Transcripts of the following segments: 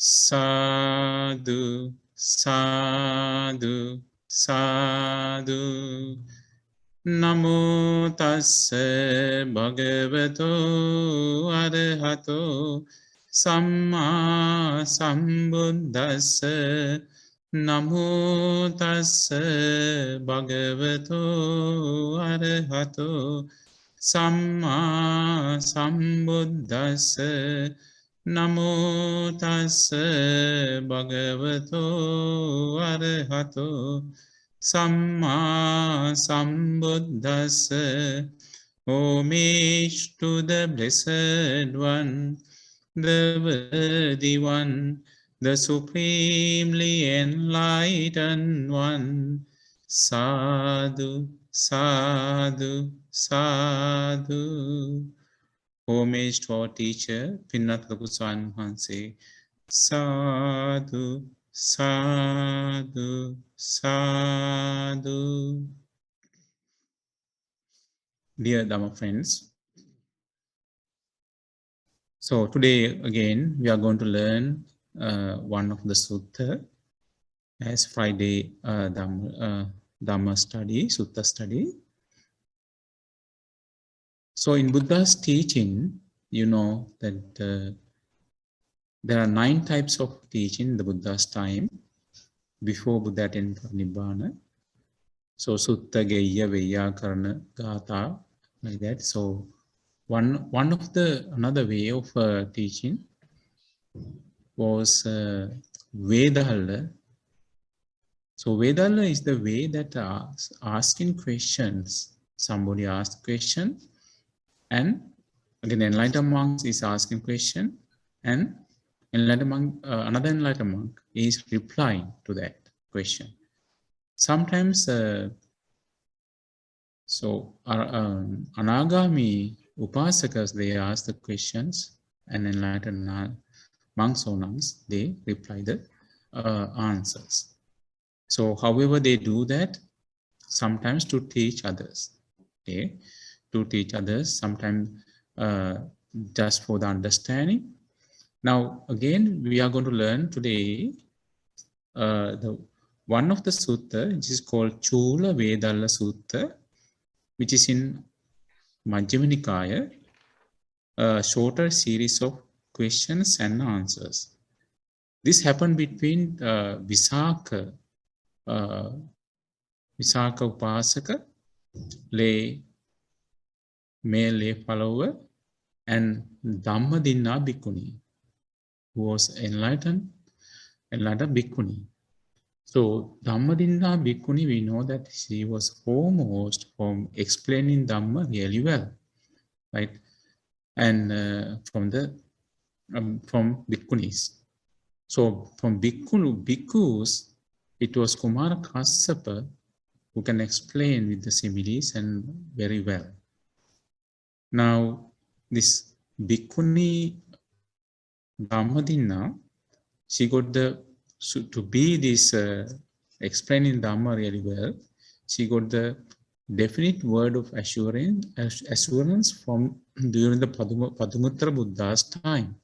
Sadhu, sadhu, sadhu. Namo tassa bhagavato arahato samma sambuddhassa. Namo tassa bhagavato arahato samma sambuddhassa. Namo tassa bhagavato arahato Samma Sambuddhassa. Homage to the Blessed One, the Worthy One, the Supremely Enlightened One. Sadhu, sadhu, sadhu. Homage to our teacher, Pinnath Laku Swamin Wahanse. Sadhu, sadhu, sadhu. Dear Dhamma friends, so today again we are going to learn one of the sutta as Friday Dhamma study, sutta study. So in Buddha's teaching, you know that there are 9 types of teaching in the Buddha's time before Buddha attained Nibbana. So Sutta, Geya, Vyakarana, Gatha, like that. So another way of teaching was Vedalla. So Vedalla is the way that asking questions. Somebody asked question, and again enlightened monk is asking question, and enlightened monk, another enlightened monk is replying to that question. Sometimes, Anagami Upasakas, they ask the questions, and enlightened monks or nuns, they reply the answers. So, however they do that, sometimes to teach others, okay? To teach others, sometimes just for the understanding. Now, again, we are going to learn today one of the sutta, which is called Cūḻavedallasutta, which is in Majjhima Nikaya, a shorter series of questions and answers. This happened between Visakha Upasaka, male lay follower, and Dhammadinna Bhikkhuni, who was enlightened Bhikkhuni. So Dhammadinna Bhikkhuni, we know that she was foremost from explaining Dhamma really well, right? And from Bhikkhunis. So from Bhikkhus, it was Kumara Kassapa who can explain with the similes and very well. Now, this Bhikkhuni Dhammadinna, she got to be this explaining Dhamma really well. She got the definite word of assurance from during the Padumuttara Buddha's time.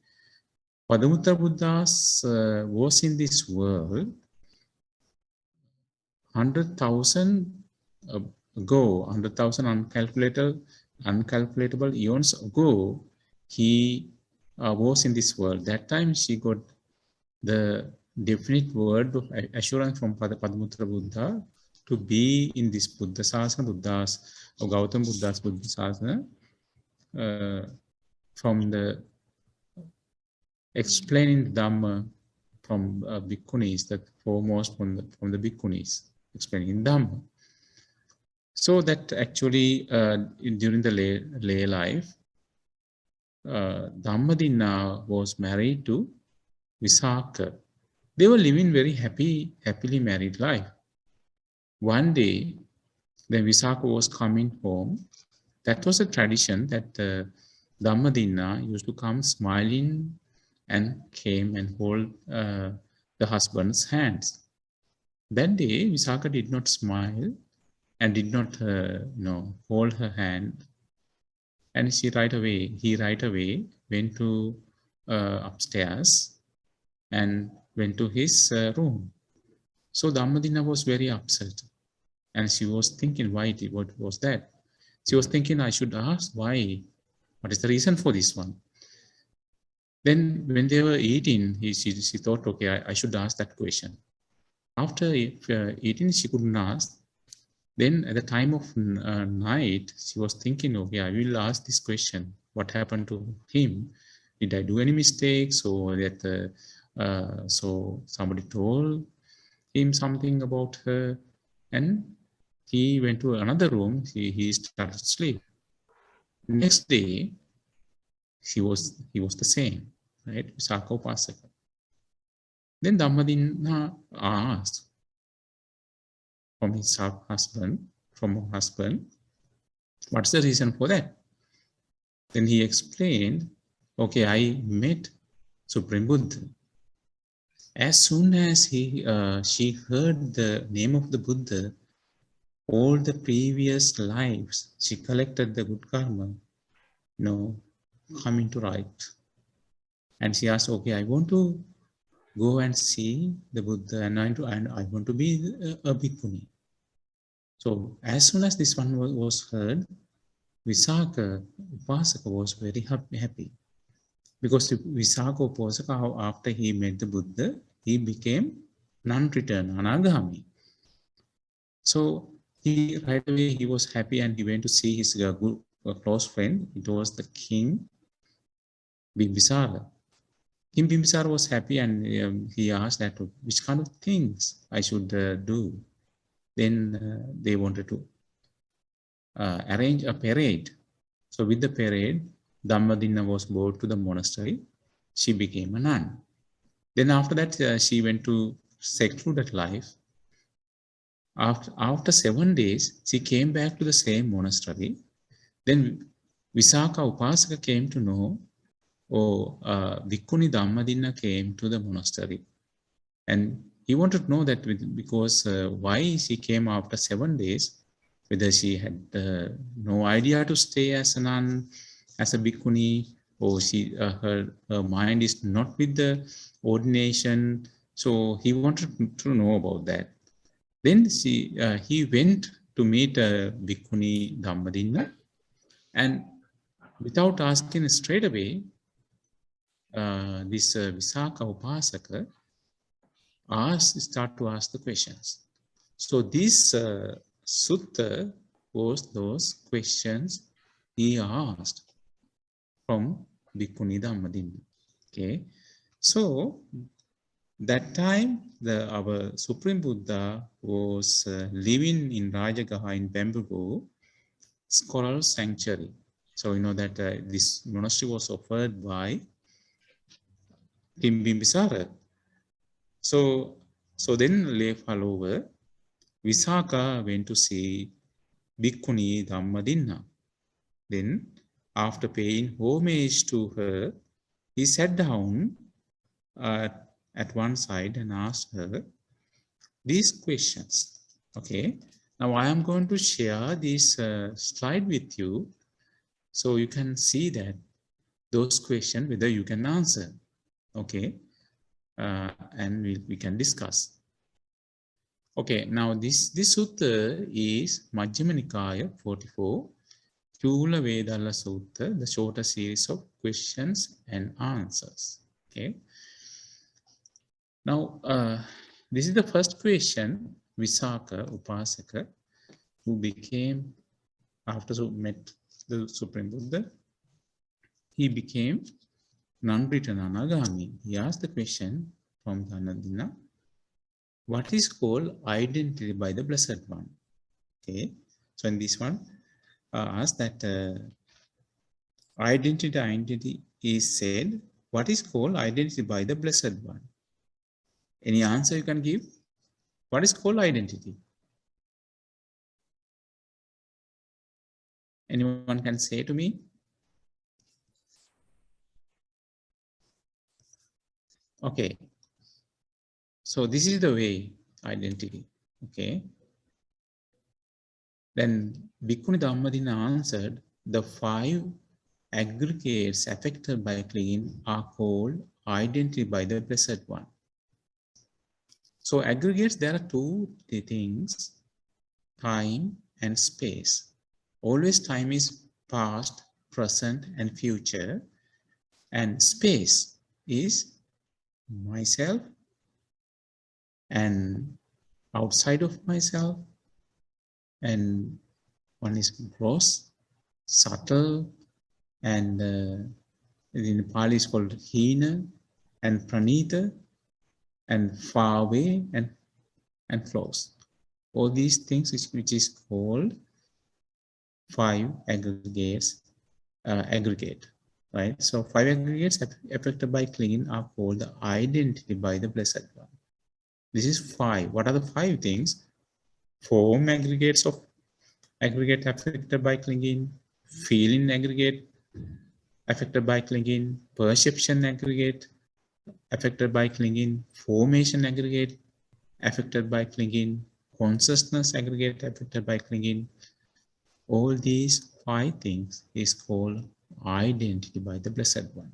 Padumuttara Buddha's was in this world 100,000 ago, 100,000 uncalculatable eons ago. He was in this world. That time she got the definite word of assurance from Padumuttara Buddha to be in this Buddha Sasana, or Gautama Buddha's Buddha Sasana, from the explaining Dhamma from Bhikkhunis, that foremost from the Bhikkhunis, explaining Dhamma. So that actually during the lay life, Dhammadinna was married to Visakha. They were living very happily married life. One day, when Visakha was coming home, that was a tradition that Dhammadinna used to come smiling and came and hold the husband's hands. That day, Visakha did not smile and did not hold her hand. And he right away went to upstairs and went to his room. So Dhammadinna was very upset, and she was thinking, what was that? She was thinking, I should ask why. What is the reason for this one? Then when they were eating, she thought, okay, I should ask that question. After eating, she couldn't ask. Then at the time of night, she was thinking, okay, I will ask this question. What happened to him? Did I do any mistakes? Or that so somebody told him something about her? And he went to another room. He started to sleep. Next day, he was the same, right? Visakha Upasaka. Then Dhammadinna asked from his husband, what's the reason for that? Then he explained, okay, I met Supreme Buddha. As soon as she heard the name of the Buddha, all the previous lives, she collected the good karma, coming to right. And she asked, okay, I want to go and see the Buddha, and I want to be a bhikkhuni. So as soon as this one was heard, Visakha Upasaka was very happy. Because Visakha Upasaka, after he met the Buddha, he became non-return, anagami. So right away he was happy, and he went to see his close friend. It was the king Bimbisara. King Bimbisara was happy, and he asked that which kind of things I should do. Then they wanted to arrange a parade. So with the parade, Dhammadinna was brought to the monastery. She became a nun. Then after that, she went to secluded life. After 7 days, she came back to the same monastery. Then Visakha Upasaka came to know, Bhikkhuni Dhammadinna came to the monastery. And he wanted to know that because why she came after 7 days, whether she had no idea to stay as a nun, as a bhikkhuni, or her mind is not with the ordination. So he wanted to know about that. Then he went to meet bhikkhuni Dhammadinna, and without asking straight away, this Visakha Upasaka start to ask the questions. So this sutta was those questions he asked from Bhikkhuni Dhammadinna. Okay, so that time our Supreme Buddha was living in Rajagaha in Bamboo Scholar Sanctuary. So you know that this monastery was offered by King Bimbisara. So then lay follower, Visakha went to see Bhikkhuni Dhammadinna. Then, after paying homage to her, he sat down at one side and asked her these questions. Okay, now I am going to share this slide with you, so you can see that those questions, whether you can answer. Okay, and we can discuss. Okay, now this sutta is Majjhima Nikaya 44, Cūḻavedallasutta, the shorter series of questions and answers. Okay. Now, this is the first question. Visakha Upasaka, who became, after met the Supreme Buddha, he became non-return anagami. He asked the question from Dhammadinna, what is called identity by the Blessed One? Okay, so in this one, asked that identity is said, what is called identity by the Blessed One? Any answer you can give? What is called identity? Anyone can say to me? Okay. So this is the way, identity. Okay. Then Bhikkhuni Dhammadinna answered, the 5 aggregates affected by clean are called identity by the Blessed One. So aggregates, there are two things, time and space. Always time is past, present, and future. And space is myself and outside of myself. And one is gross, subtle, and in Pali is called hina and pranita, and far away and close. All these things which is called five aggregates, aggregate, right? So five aggregates affected by clinging are called the identity by the Blessed One. This is five. What are the five things? Form aggregates of aggregate affected by clinging, feeling aggregate affected by clinging, perception aggregate affected by clinging, formation aggregate affected by clinging, consciousness aggregate affected by clinging. All these five things is called identity by the Blessed One.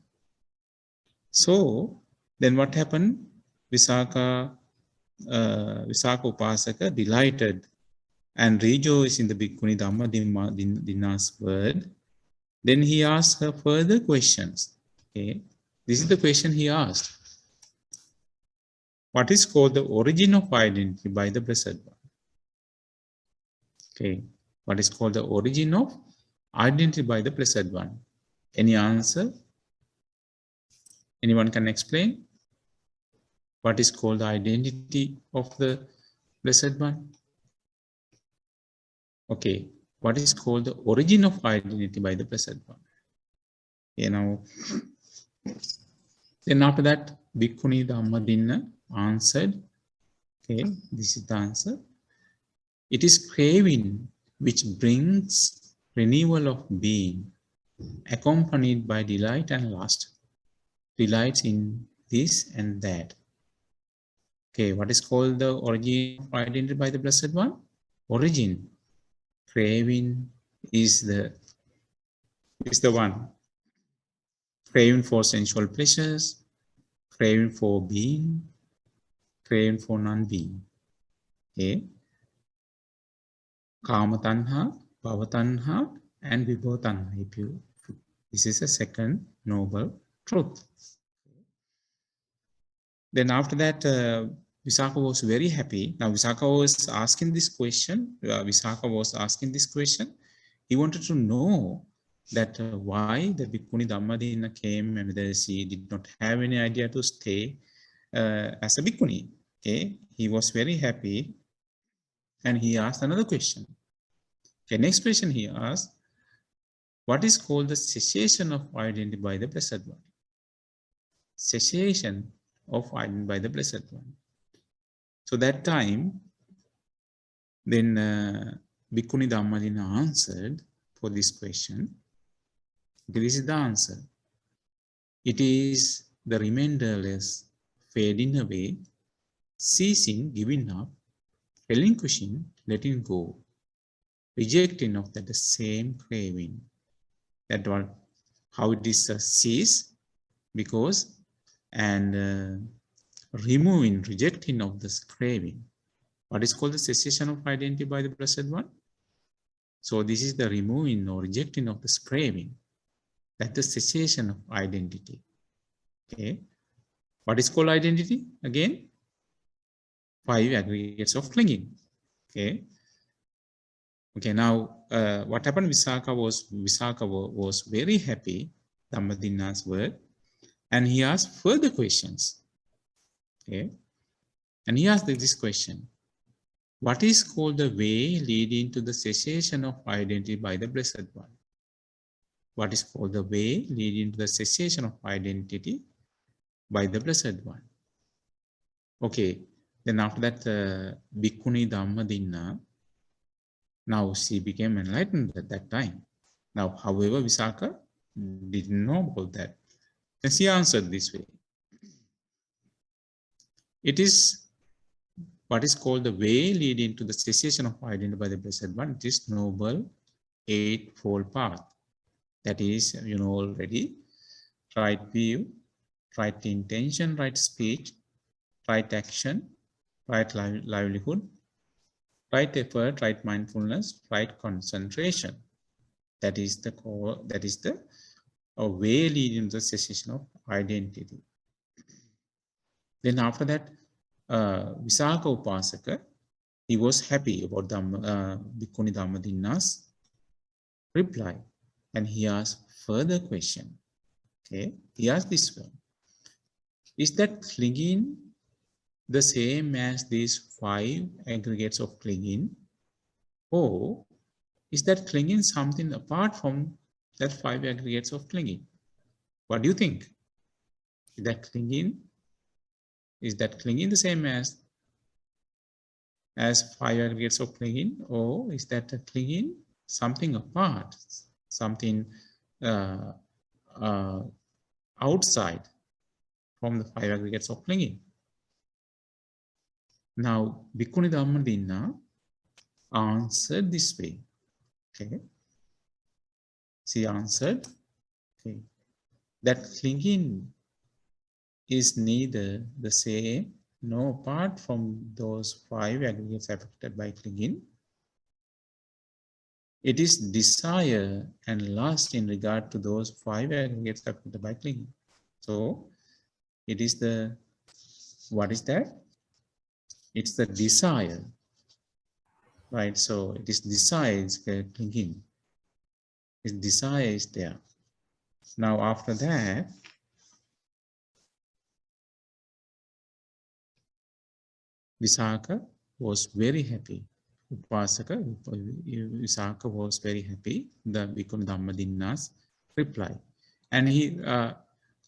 So then what happened? Visakha Upasaka delighted and rejoiced in the Bhikkhuni Dhammadinna's word. Then he asked her further questions. Okay, this is the question he asked. What is called the origin of identity by the Blessed One? Okay, what is called the origin of identity by the Blessed One? Any answer? Anyone can explain? What is called the identity of the Blessed One? Okay, what is called the origin of identity by the Blessed One? You know, then after that, Bhikkhuni Dhammadinna answered, okay, this is the answer. It is craving which brings renewal of being, accompanied by delight and lust. Delights in this and that. Okay, what is called the origin of identity by the Blessed One? Origin. Craving is the one. Craving for sensual pleasures, craving for being, craving for non-being. Okay. Kama tanha, bhava tanha, and vibhava tanha. This is a second noble truth. Then after that, Visakha was very happy. Now Visakha was asking this question. He wanted to know that why the Bhikkhuni Dhammadinna came and she did not have any idea to stay as a Bhikkhuni. Okay, he was very happy, and he asked another question. Okay, next question he asked, what is called the cessation of identity by the Blessed One? Cessation of identity by the Blessed One. So that time, then Bhikkhuni Dhammadinna answered for this question. This is the answer. It is the remainderless fading away, ceasing, giving up, relinquishing, letting go, rejecting of that the same craving. That one, how it is cease, because, and removing, rejecting of this craving. What is called the cessation of identity by the Blessed One? So this is the removing or rejecting of this craving. That's the cessation of identity. Okay. What is called identity? Again, five aggregates of clinging. Okay. Okay. Now, what happened? Visakha was very happy. Dhammadinna's word, and he asked further questions. Okay. And he asked this question: what is called the way leading to the cessation of identity by the Blessed One? What is called the way leading to the cessation of identity by the Blessed One? Okay, then after that, Bhikkhuni Dhammadinna, now she became enlightened at that time. Now, however, Visakha didn't know about that. And she answered this way. It is what is called the way leading to the cessation of identity by the Blessed One. It is noble eightfold path. That is, you know already, right view, right intention, right speech, right action, right livelihood, right effort, right mindfulness, right concentration. That is the core, that is the way leading to the cessation of identity. Then after that, Visakha Upasaka, he was happy about Bhikkhuni Dhammadinna's reply. And he asked further question. Okay, he asked this one. Is that clinging the same as these 5 aggregates of clinging? Or is that clinging something apart from that 5 aggregates of clinging? What do you think? Is that clinging the same as 5 aggregates of clinging, or is that a clinging something apart, something uh, uh, outside from the 5 aggregates of clinging? Now, Bhikkhuni Dhammadinna answered this way. Okay, she answered, okay, that clinging is neither the same nor apart from those 5 aggregates affected by clinging. It is desire and lust in regard to those 5 aggregates affected by clinging. So it is the, what is that? It's the desire, right? So it is desire is clinging. Its desire is there. Now after that, Visakha was very happy. Visakha was very happy, the Bhikkhuni Dhammadinna's reply. And he,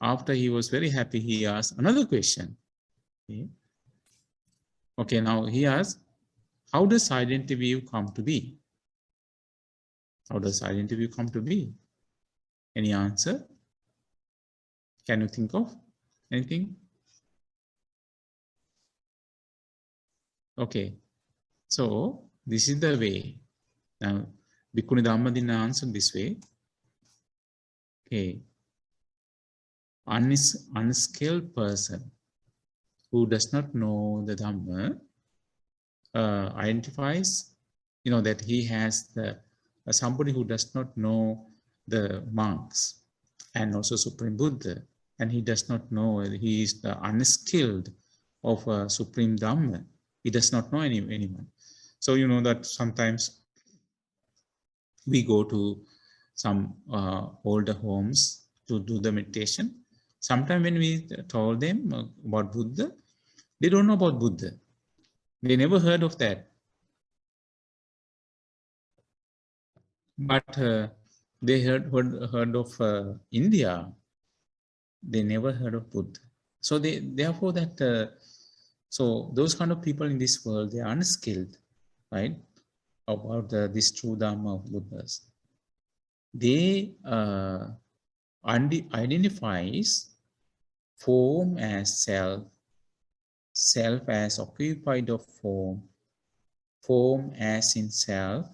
after he was very happy, he asked another question. Okay, now he asked, how does identity view come to be? How does identity view come to be? Any answer? Can you think of anything? Okay, so this is the way. Now, Bhikkhuni Dhammadinna answered this way. Okay, unskilled person who does not know the Dhamma identifies, that he has the somebody who does not know the monks and also Supreme Buddha, and he does not know, he is the unskilled of Supreme Dhamma. He does not know anyone. So you know that sometimes we go to some older homes to do the meditation. Sometimes when we told them about Buddha, they don't know about Buddha. They never heard of that. But they heard of India. They never heard of Buddha. So therefore so those kind of people in this world, they are unskilled, right, about this true Dhamma of Buddhas. They identifies form as self, self as occupied of form, form as in self,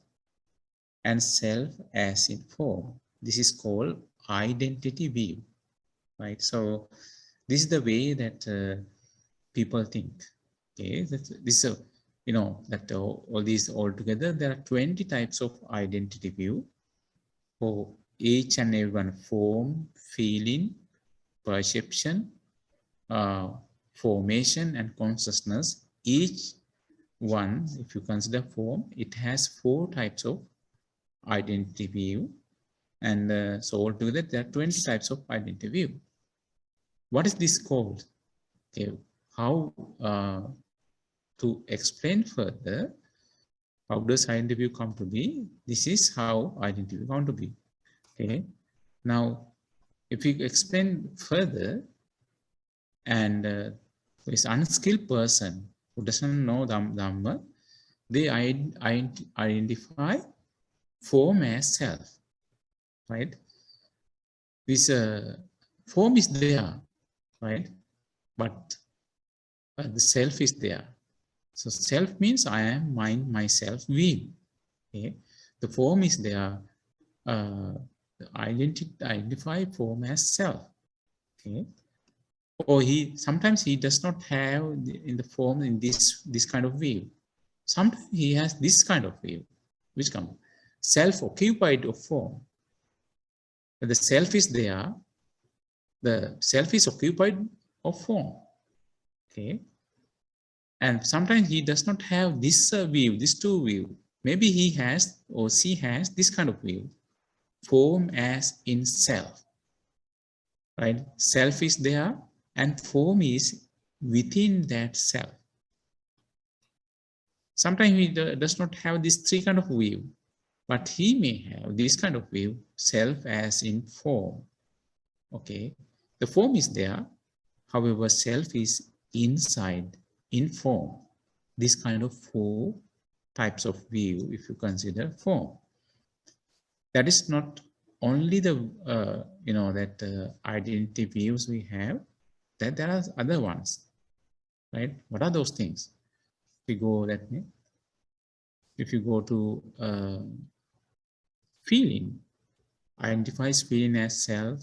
and self as in form. This is called identity view, right? So this is the way that people think. Okay, this is that all these all together, there are 20 types of identity view for each and every one: form, feeling, perception, formation, and consciousness. Each one, if you consider form, it has 4 types of identity view, and so altogether there are 20 types of identity view. What is this called? Okay, how to explain further, how does identity view come to be? This is how identity view come to be. Okay, now if we explain further, and this unskilled person who doesn't know Dhamma, they identify form as self, right? This form is there, right? But the self is there. So self means I am mind, myself, we. Okay? The form is there. Identify form as self. Okay? Or sometimes he does not have in the form in this kind of view. Sometimes he has this kind of view, which comes self-occupied of form. The self is there, the self is occupied of form. Okay. And sometimes he does not have this view, this two view. Maybe he has or she has this kind of view, form as in self. Right? Self is there and form is within that self. Sometimes he does not have this three kind of view, but he may have this kind of view, self as in form. Okay, the form is there, however, self is inside, in form. This kind of four types of view, if you consider form. That is not only the, identity views we have, that there are other ones, right? What are those things? We go that way. If you go to feeling, identifies feeling as self,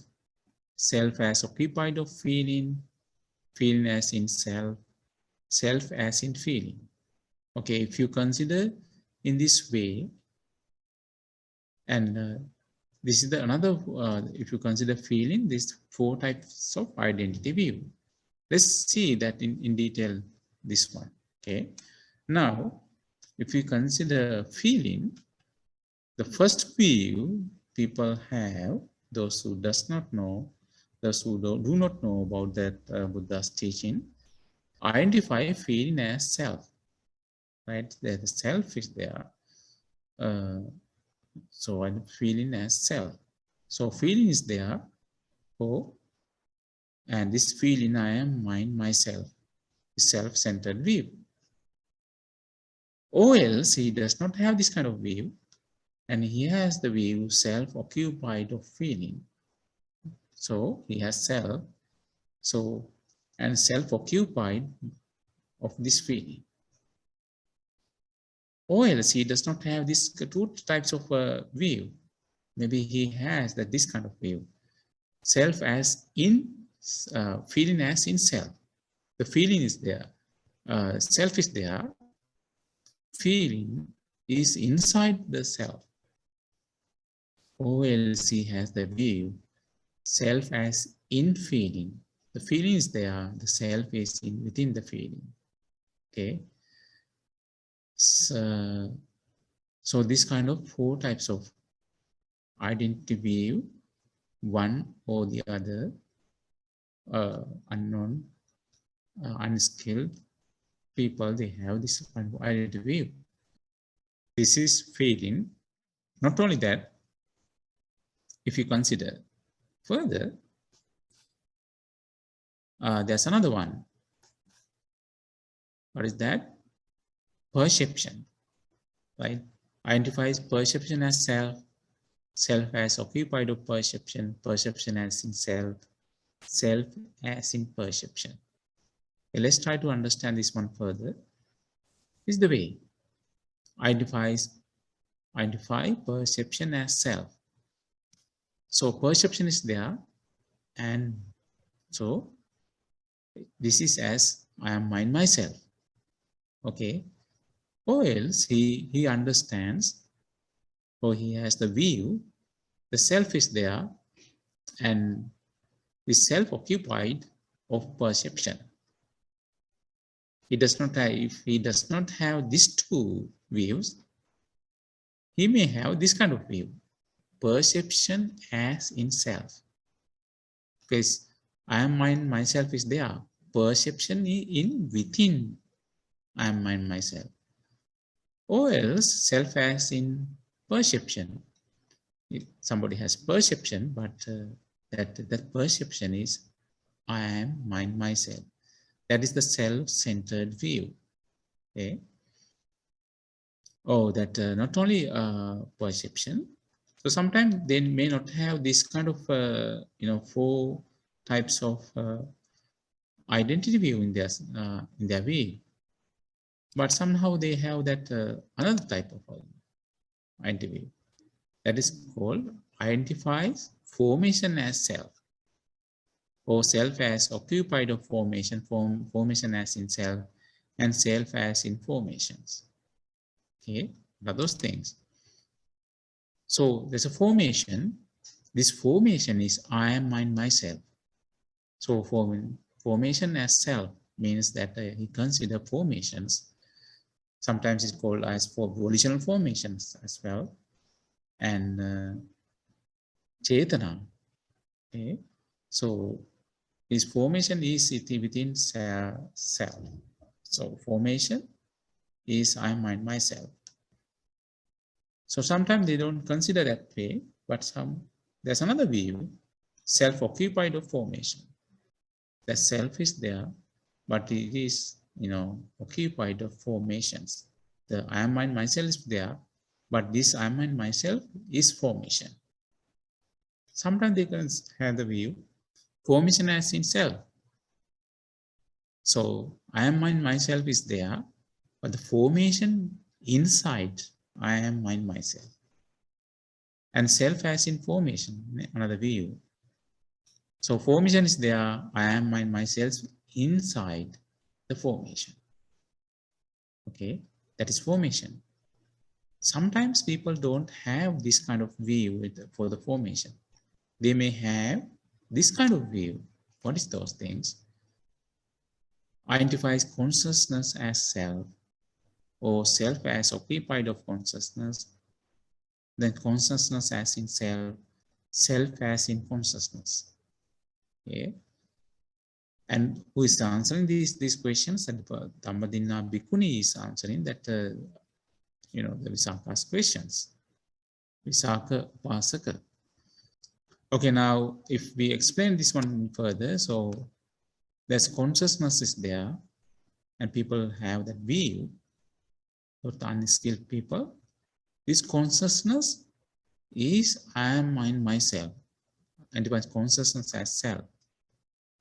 self as occupied of feeling, feeling as in self, self as in feeling. Okay, if you consider in this way, and this is the another, if you consider feeling, these four types of identity view. Let's see that in detail, this one. Okay, now if we consider feeling, the first view people have, those who does not know, those who do not know about that Buddha's teaching, identify feeling as self, right? The self is there. So I'm feeling as self. So feeling is there. Oh, and this feeling I am mind, myself, self-centered view. Or else he does not have this kind of view, and he has the view self-occupied of feeling. So he has self, so, and self-occupied of this feeling. Or else he does not have these two types of view. Maybe he has this kind of view. Self as in, feeling as in self. The feeling is there. Self is there. Feeling is inside the self. Or else he has the view, self as in feeling. The feeling is there. The self is within the feeling. Okay. So this kind of four types of identity view, one or the other, unknown, unskilled people, they have this kind of identity view. This is feeling. Not only that, if you consider further, there's another one. What is that? Perception, right? Identifies perception as self, self as occupied of perception, perception as in self, self as in perception. Okay, let's try to understand this one further. This is the way. Identify perception as self. So perception is there, and so this is as I am mind myself. Okay. Or else he understands, or he has the view, the self is there, and is self-occupied of perception. He does not have, if he does not have these two views, he may have this kind of view, perception as in self. Because I am mind, myself is there. Perception in within I am mind, myself. Or else self as in perception. Somebody has perception, but that perception is I am mind, myself. That is the self-centered view. Okay. Oh, that not only perception. So sometimes they may not have this kind of four types of identity view in their way, but somehow they have that another type of identity view. That is called identifies formation as self. or self as occupied of formation, formation as in self, and self as in formations. Okay, are those things. So there's a formation. This formation is I am mind myself. So formation as self means that he consider formations. Sometimes it's called as for volitional formations as well, and chetana. Okay, so his formation is within self. So formation is I mind myself. So sometimes they don't consider that way, but there's another view, self-occupied of formation. The self is there, but it is, occupied of formations. The I am mind myself is there, but this I am mind myself is formation. Sometimes they can have the view, formation as in self. So I am mind myself is there, but the formation inside I am mind myself. And self as in formation, another view. So formation is there, I am mind myself inside the formation. Okay, that is formation. Sometimes people don't have this kind of view for the formation. They may have this kind of view. What is those things? Identifies consciousness as self, or self as occupied of consciousness, then consciousness as in self, self as in consciousness. Okay. And who is answering these questions? And Dhammadinna Bhikkhuni is answering that, the Visakha's questions. Visakha Upasaka. Okay, now if we explain this one further, so there's consciousness is there, and people have that view, but unskilled people, this consciousness is I am mind myself, and defines consciousness as self.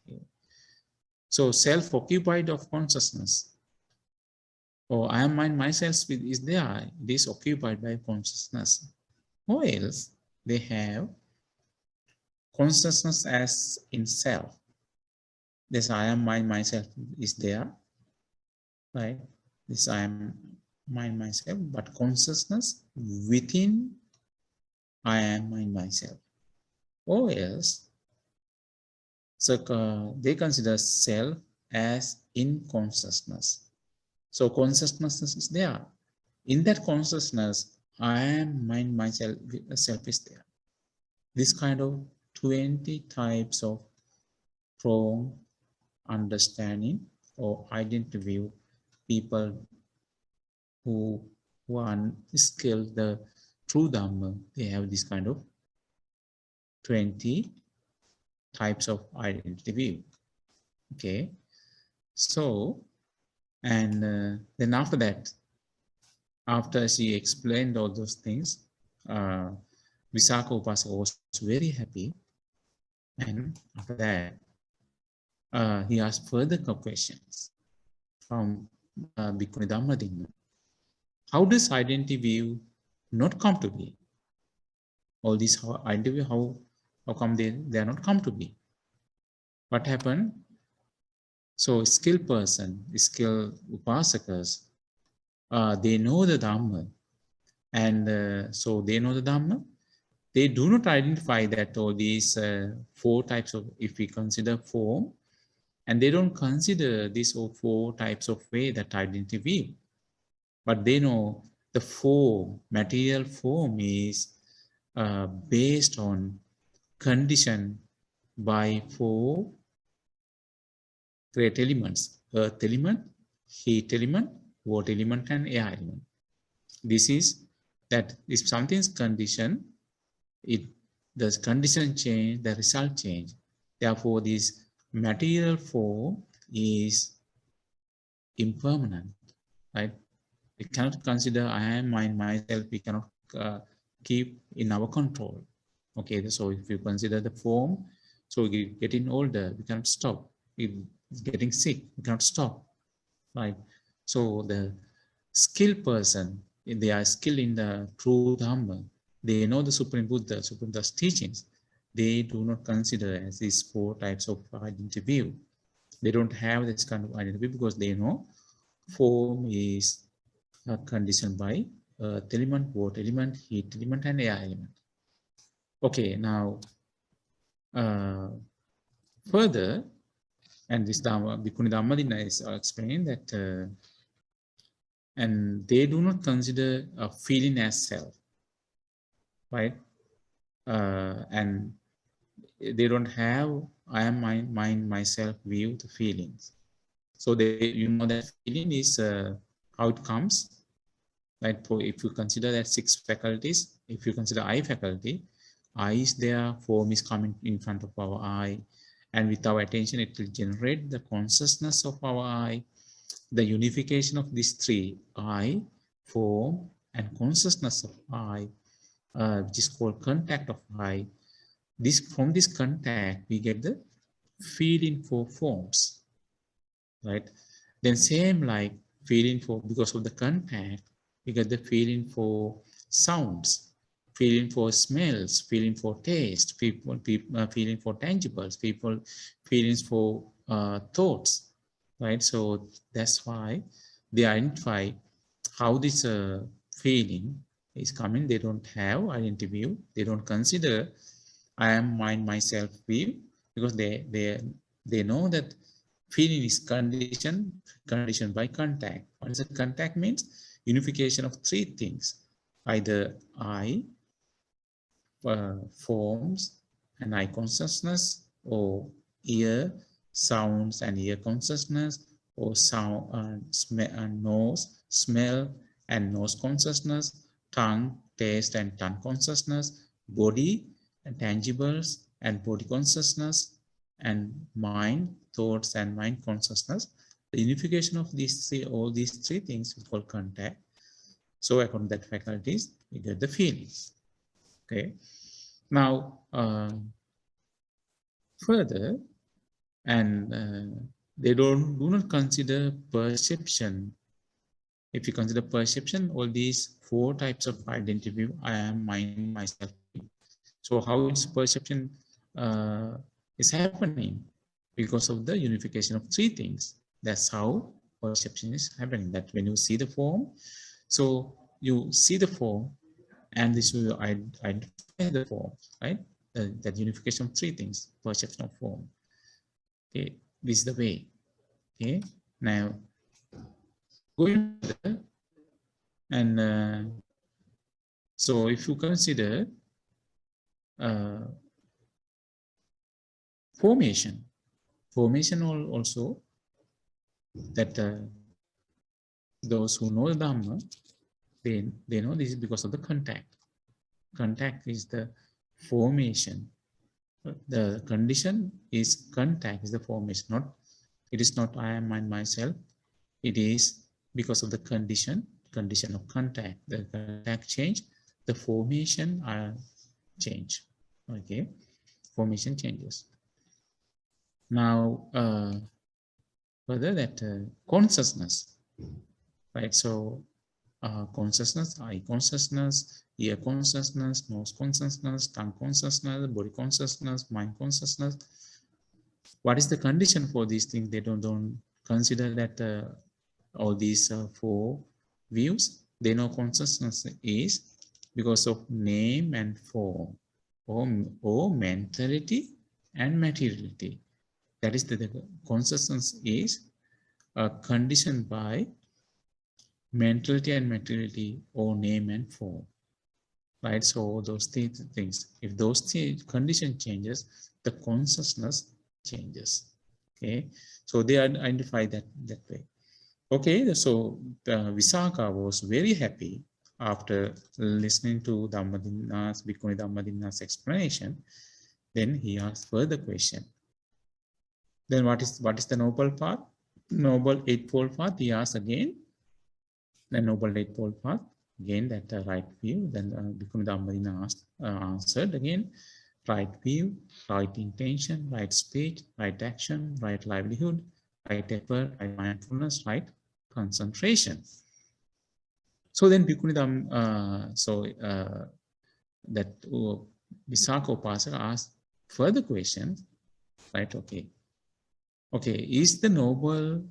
Okay. So self-occupied of consciousness, or I am mind myself is there, it is occupied by consciousness. Or else they have consciousness as in self. This I am mind myself is there, right? This I am mind myself, but consciousness within I am mind myself. Or else, so they consider self as in consciousness. So consciousness is there. In that consciousness, I am mind myself, self is there. This kind of 20 types of wrong understanding or identity view, people who are unskilled, the true Dhamma, they have this kind of 20 types of identity view. Okay, so, and then after that, after she explained all those things, Visakha Upasaka was very happy, and after that, he asked further questions from Bhikkhuni Dhammadinna. How does identity view not come to be? All these identity view, how come they are not come to be? What happened? So skilled person, skilled upasakas, they know the Dhamma, and so they know the Dhamma. They do not identify that all these 4 types of, if we consider form, and they don't consider these 4 types of way that identity view. But they know the form, material form is based on condition by 4 great elements: earth element, heat element, water element, and air element. This is that if something's condition, the condition change, the result change. Therefore, this material form is impermanent, right? We cannot consider I am mind myself. We cannot keep in our control. Okay, so if you consider the form, so we're getting older, we cannot stop. We're getting sick, we cannot stop, right? So the skilled person, they are skilled in the true Dhamma. They know the Supreme Buddha, Supreme Buddha's teachings. they do not consider as these 4 types of identity view. They don't have this kind of identity because they know form is conditioned by earth element, water element, heat element, and air element. Okay, now further, and this Bhikkhuni Dhammadinna is explaining that, and they do not consider a feeling as self, right? And they don't have I am mind myself view the feelings. So they that feeling is how it comes. Right? If you consider that 6 faculties, if you consider eye faculty, eye is there, form is coming in front of our eye, and with our attention it will generate the consciousness of our eye. The unification of these 3, eye, form, and consciousness of eye, which is called contact of eye. From this contact we get the feeling for forms, right? Then same like feeling for, because of the contact, we get the feeling for sounds, feeling for smells, feeling for taste, feeling for tangibles, feelings for thoughts, right? So that's why they identify how this feeling is coming. They don't have identity view. They don't consider I am mind myself view, because they know that feeling is conditioned by contact. What is it? Contact means unification of 3 things, either eye, forms and eye consciousness, or ear, sounds and ear consciousness, or sound and nose, smell and nose consciousness, tongue, taste and tongue consciousness, body and tangibles and body consciousness, and mind, thoughts and mind consciousness. The unification of all these 3 things is called contact. So according to that faculties, we get the feelings. Okay. Now, further, and they do not consider perception. If you consider perception, all these 4 types of identity view, I am, mind, myself. So how is perception is happening? Because of the unification of 3 things. That's how perception is happening. That when you see the form, so you see the form, and this will identify the form, right? That unification of 3 things, perception of form. Okay, this is the way. Okay, now going further, and so if you consider formation also, that those who know the Dhamma, they know this is because of the contact. Contact is the formation. The condition is contact is the formation. It is not I am mind myself. It is because of the condition of contact. The contact change, the formation change. Okay, formation changes. Now, further that consciousness, right? So consciousness, eye consciousness, ear consciousness, nose consciousness, tongue consciousness, body consciousness, mind consciousness. What is the condition for these things? They don't consider that all these 4 views. They know consciousness is because of name and form, or mentality and materiality. That is the consciousness is conditioned by mentality and materiality, or name and form, right? So those things, if those condition changes, the consciousness changes. Okay, so they identify that way. Okay, so Visakha was very happy after listening to Bhikkhuni Dhammadinna's explanation. Then he asked further question. Then what is the noble path? Noble eightfold path. He asked again. The noble eightfold path. Again, that right view. Then Bhikkhuni Dhammadinna answered again. Right view, right intention, right speech, right action, right livelihood, right effort, right mindfulness, right concentration. So then Bhikkhuni that Visakha Upasaka asked, further questions, right? Okay. Is the Noble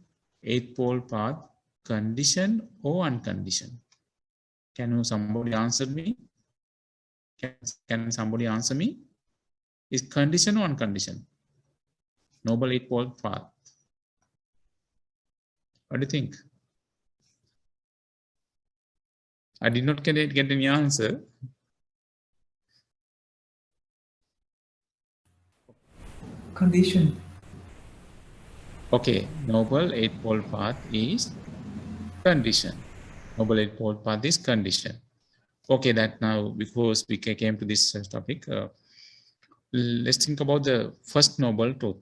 Eightfold Path conditioned or unconditioned? Can somebody answer me? Can somebody answer me? Is conditioned or unconditioned? Noble Eightfold Path. What do you think? I did not get any answer. Condition. Okay, Noble Eightfold Path is condition. Noble Eightfold Path is condition. Okay, that now because we came to this topic, let's think about the first noble truth.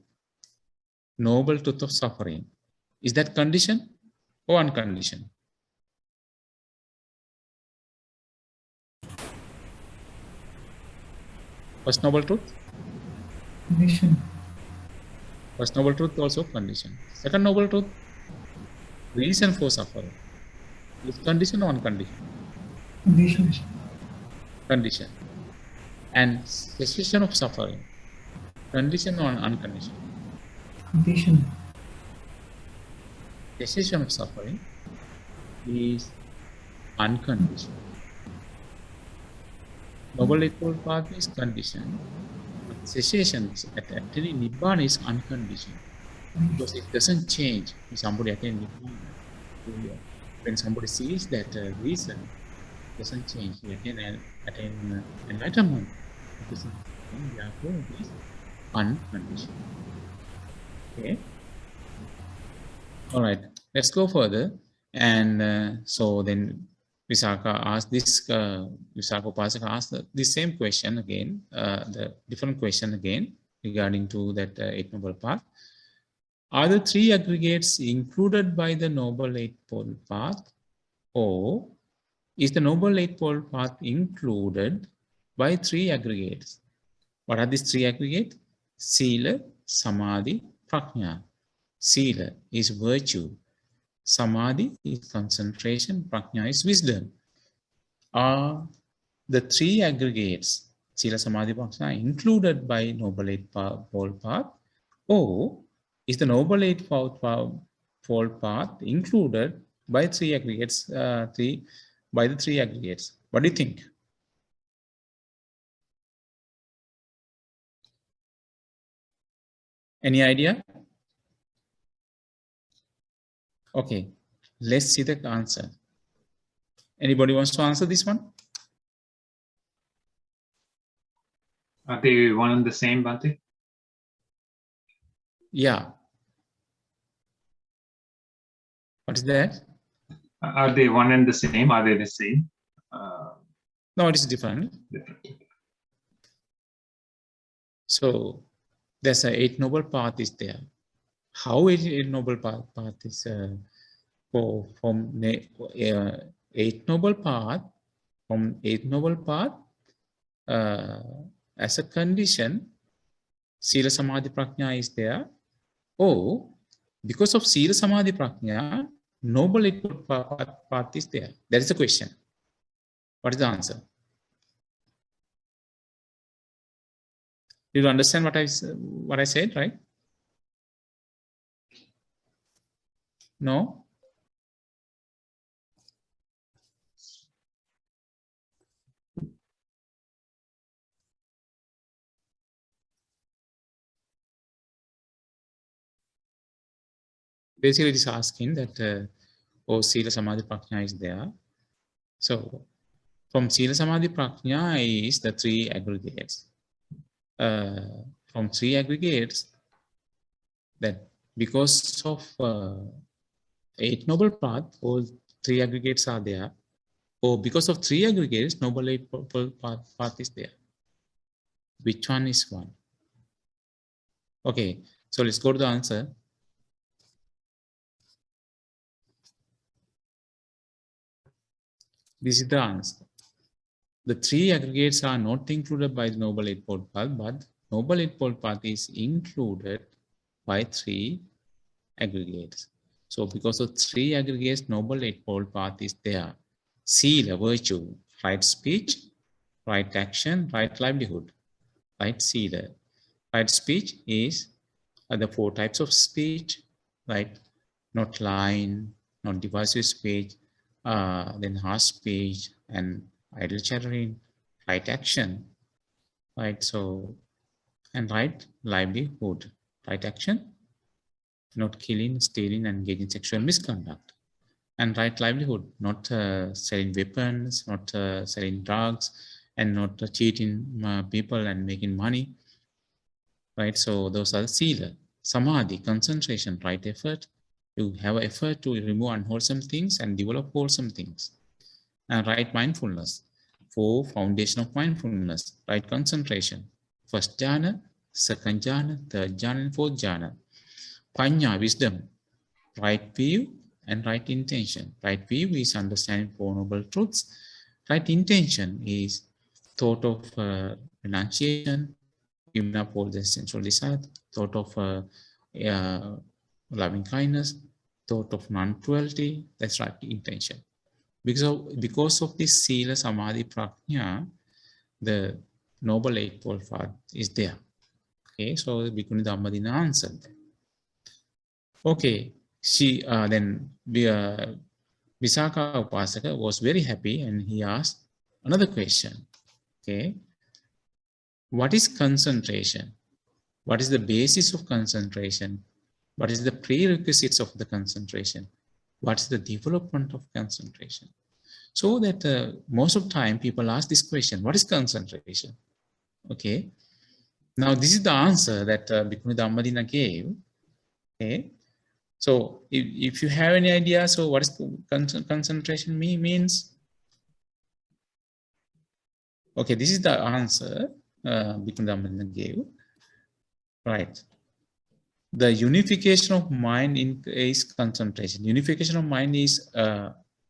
Noble truth of suffering. Is that condition or unconditioned? First noble truth? Condition. First noble truth also condition. Second noble truth, reason for suffering. Is condition or unconditioned? Condition. Condition. And cessation of suffering. Condition or unconditioned? Condition. Cessation of suffering is unconditioned. Noble Eightfold Path is conditioned. But cessation, actually Nibbana is unconditioned. Because it doesn't change when somebody attains Nibbana. When somebody sees that reason, it doesn't change. He attain enlightenment. It doesn't change. Therefore, it is unconditioned. Okay. All right. Let's go further. And so then Visakha asked this. Visakha Upasaka asked the same question again. The different question again regarding to that Eight Noble Path. Are the three aggregates included by the Noble Eightfold Path, or is the Noble Eightfold Path included by three aggregates? What are these three aggregates? Sila, Samadhi, Prajna. Sila is virtue. Samadhi is concentration. Prajna is wisdom. Are the three aggregates, Sila, Samadhi, Prajna, included by Noble Eightfold Path, or is the Noble Eightfold Path included by three aggregates? By the three aggregates. What do you think? Any idea? Okay, let's see the answer. Anybody wants to answer this one? Are they one and the same, Bhante? Yeah. What is that? Are they one and the same? Are they the same? No, it is different. So there's a Eight Noble Path is there. How Eight Noble Path is from Eight Noble Path, from Eight Noble Path, as a condition, Sila, Samadhi, Prajna is there. Or because of Sila, Samadhi, Prajna, Noble Eightfold Path is there. That is the question. What is the answer? Did you understand what I said, right? No? Basically, it is asking that, Sila, Samadhi, Prajna is there. So, from Sila, Samadhi, Prajna is the three aggregates. From three aggregates, that because of Eight Noble Path, all three aggregates are there. Or because of three aggregates, Noble Eightfold Path is there. Which one is one? Okay, so let's go to the answer. This is the answer. The three aggregates are not included by the Noble Eightfold Path, but Noble Eightfold Path is included by three aggregates. So because of three aggregates, Noble Eightfold Path is there. Sila, virtue, right speech, right action, right livelihood, right Sila. Right speech is the 4 types of speech, right? Not line, not divisive speech, then harsh speech and idle chattering, right action, right? So, and right livelihood, right action, not killing, stealing, and engaging sexual misconduct. And right livelihood, not selling weapons, not selling drugs, and not cheating people and making money, right? So those are the sila. Samadhi, concentration, right effort. You have effort to remove unwholesome things and develop wholesome things. And right mindfulness, 4 foundation of mindfulness, right concentration. First jhana, second jhana, third jhana, and fourth jhana. Panya, wisdom, right view and right intention. Right view is understanding Four Noble Truths. Right intention is thought of renunciation, giving up all the sensual desire, thought of loving kindness, thought of non-cruelty. That's right intention. Because of this sila, samadhi, prajna, the Noble Eightfold Path is there. Okay, so Bhikkhuni Dhammadina answered. Okay, she then Visakha Upasaka was very happy and he asked another question. Okay, what is concentration? What is the basis of concentration? What is the prerequisites of the concentration? What is the development of concentration? So that most of the time people ask this question, what is concentration? Okay, now this is the answer that Bhikkhuni Dhammadina gave. Okay, so if you have any idea, so what is concentration means? Okay, this is the answer Bhikkhuni Dhammadina gave. Right. The unification of mind is concentration. Unification of mind is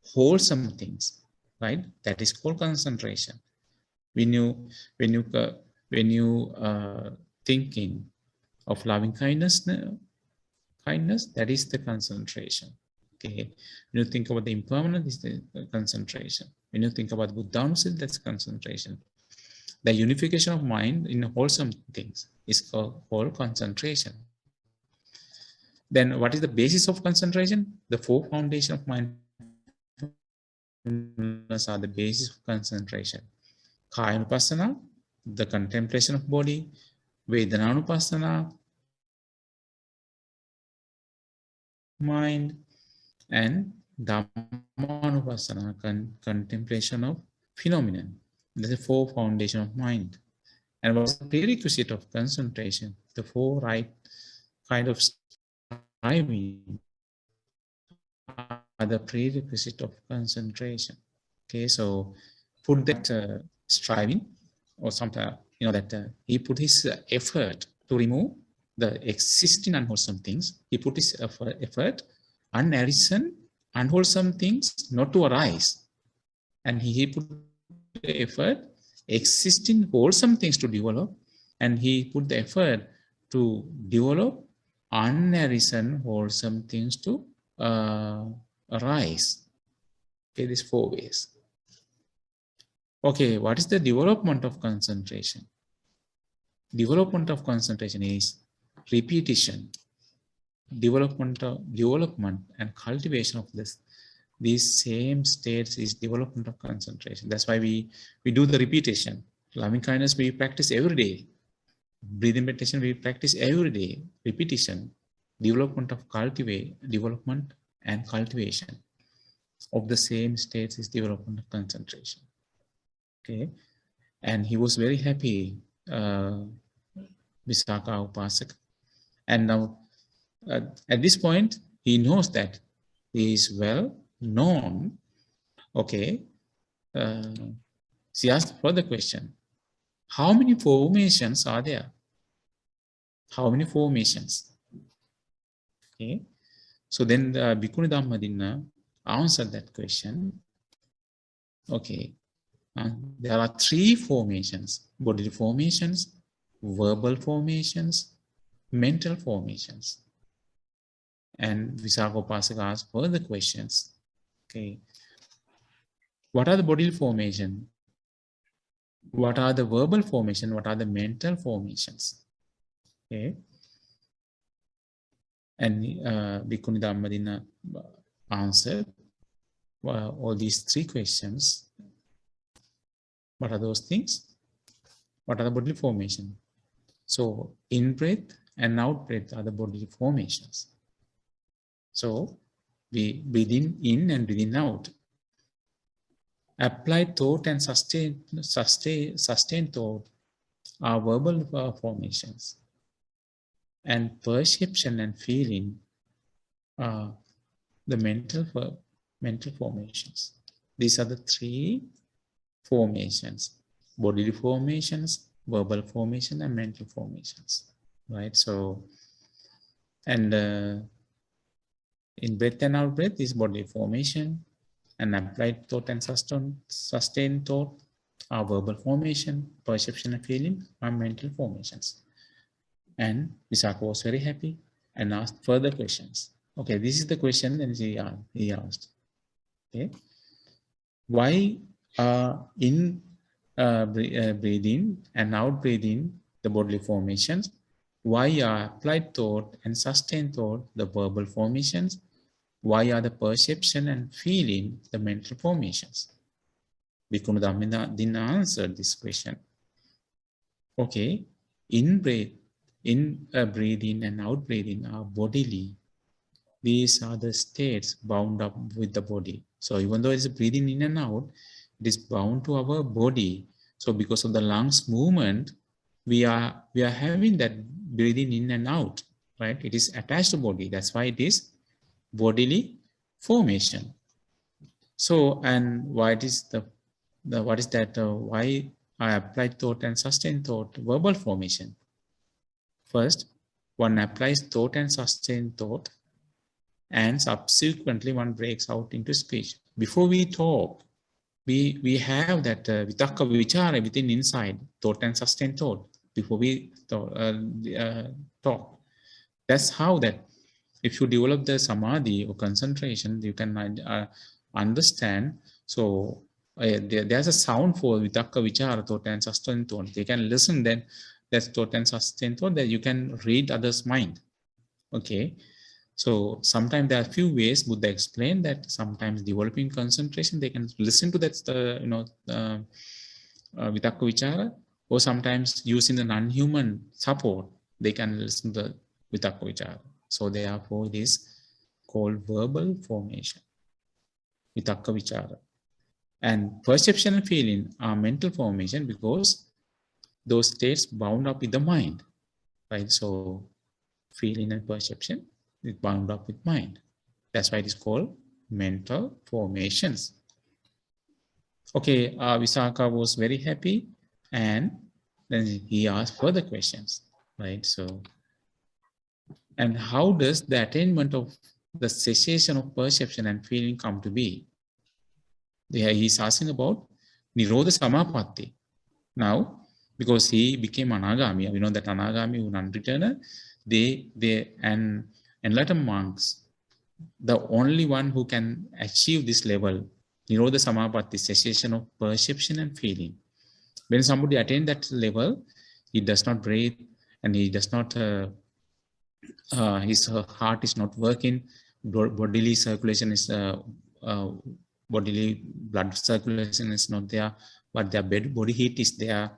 wholesome things, right? That is called concentration. When you thinking of loving kindness, that is the concentration. Okay. When you think about the impermanent, is the concentration. When you think about Buddha-nussati, that's concentration. The unification of mind in wholesome things is called concentration. Then what is the basis of concentration? The 4 foundations of mindfulness are the basis of concentration. Kaya-nupassana, the contemplation of body. Vedana-nupassana, mind. And Dhamma-nupassana, contemplation of phenomenon. That's the 4 foundations of mind. And what's the prerequisite of concentration? The 4 right kind of striving are the prerequisite of concentration. Okay, so put that striving, or sometimes that he put his effort to remove the existing unwholesome things. He put his effort, unarisen, unwholesome things not to arise, and he put the effort, existing wholesome things to develop, and he put the effort to develop unarisen wholesome things to arise. Okay, these 4 ways. Okay, what is the development of concentration? Development of concentration is repetition. Development and cultivation of these same states is development of concentration. That's why we do the repetition. Loving kindness we practice every day. Breathing meditation we practice every day. Repetition, development and cultivation of the same states is development of concentration. Okay, and he was very happy, Visakha Upasaka. And now at this point he knows that he is well known. Okay, she asked further question, how many formations are there? How many formations? Okay, so then the Bhikkhuni Dhammadina answered that question. Okay, there are 3 formations: bodily formations, verbal formations, mental formations. And Visakha Upasaka asked further questions. Okay, what are the bodily formation? What are the verbal formation? What are the mental formations? Okay. And Bhikkhuni Dhammadina answered all these three questions. What are those things? What are the bodily formations? So in-breath and out-breath are the bodily formations. So we breathe in and breathe out. Applied thought and sustained thought are verbal formations. And perception and feeling are the mental formations. These are the three formations: bodily formations, verbal formation, and mental formations. Right? So, and in breath and out breath is bodily formation, and applied thought and sustained thought are verbal formation, perception and feeling are mental formations. And Visakha was very happy and asked further questions. Okay, this is the question that he asked. Okay, why in breathing and out breathing the bodily formations? Why are applied thought and sustained thought the verbal formations? Why are the perception and feeling the mental formations? Bhikkhuni Dhammadina didn't answer this question. Okay, in breathing and out breathing are bodily. These are the states bound up with the body. So even though it's breathing in and out, it is bound to our body. So because of the lungs movement, we are having that breathing in and out, right? It is attached to body. That's why it is bodily formation. So, and why it is what is that? Why I applied thought and sustained thought, verbal formation. First, one applies thought and sustained thought, and subsequently one breaks out into speech. Before we talk, we have that vitakka vichara within inside, thought and sustained thought, before we talk. That's how that if you develop the samadhi or concentration, you can understand. So there's a sound for vitakka vichara, thought and sustained thought. They can listen, then that's thought and sustained thought, that you can read others' mind. Okay. So sometimes there are a few ways Buddha explained that sometimes developing concentration, they can listen to that, vitakka vichara, or sometimes using the non-human support, they can listen to the vitakka vichara. So therefore it is called verbal formation, vitakka vichara. And perception and feeling are mental formation because those states bound up with the mind, right? So feeling and perception is bound up with mind. That's why it is called mental formations. Okay, Visakha was very happy, and then he asked further questions, right? So, and how does the attainment of the cessation of perception and feeling come to be? There he's asking about Nirodha Samapatti. Now, because he became Anagami, we know that Anagami, non-returner, and enlightened monks, the only one who can achieve this level, Nirodha Samapatti, cessation of perception and feeling. When somebody attains that level, he does not breathe, and he does not, his heart is not working, bodily circulation is, bodily blood circulation is not there, but their body heat is there,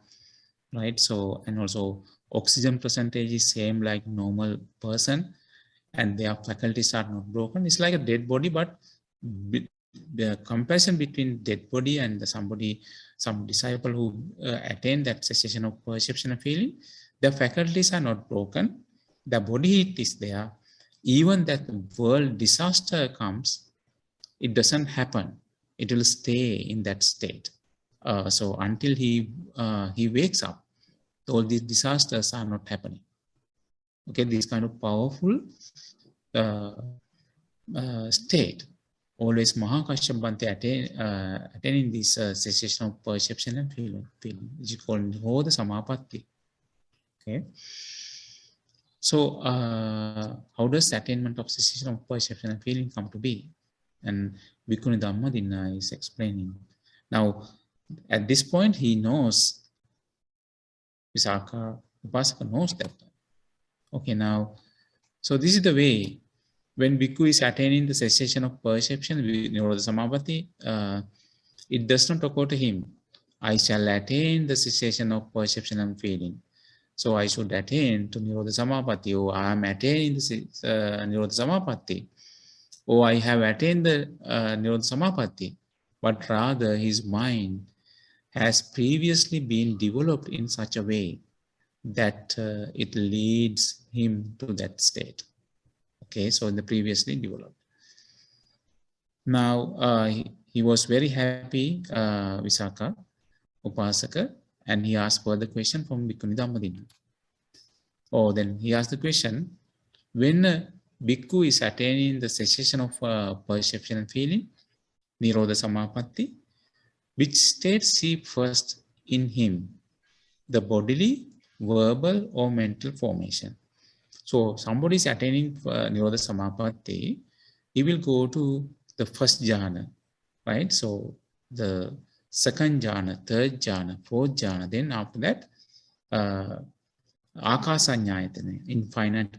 right? So, and also oxygen percentage is same like normal person, and their faculties are not broken. It's like a dead body, but the comparison between dead body and some disciple who attain that cessation of perception and feeling, their faculties are not broken, the body heat is there. Even that world disaster comes, it doesn't happen. It will stay in that state. So until he wakes up, all these disasters are not happening. Okay, this kind of powerful state. Always Mahakashyap Bhante attaining this cessation of perception and feeling, which is called Nirodha Samapatti. Okay. So how does the attainment of cessation of perception and feeling come to be? And Bhikkhuni Dhammadina is explaining. Now, at this point, he knows, Visakha Upasaka knows that Okay, now, so this is the way when Bhikkhu is attaining the cessation of perception, Nirodha Samapatti, it does not occur to him, I shall attain the cessation of perception and feeling. So I should attain to Nirodha Samapatti, or I am attaining the Nirodha Samapatti, or I have attained the Nirodha Samapatti. But rather his mind has previously been developed in such a way that it leads him to that state. Okay, so in the previously developed. Now, he was very happy, Visakha, Upasaka, and he asked further question from Bhikkhuni Dhammadinna. Oh, then he asked the question, when a Bhikkhu is attaining the cessation of perception and feeling, Nirodha Samapatti, which state see first in him, the bodily, verbal, or mental formation? So somebody is attaining Nirodha Samapatti, he will go to the first jhana, right? So the second jhana, third jhana, fourth jhana, then after that, Akasanyayatana, infinite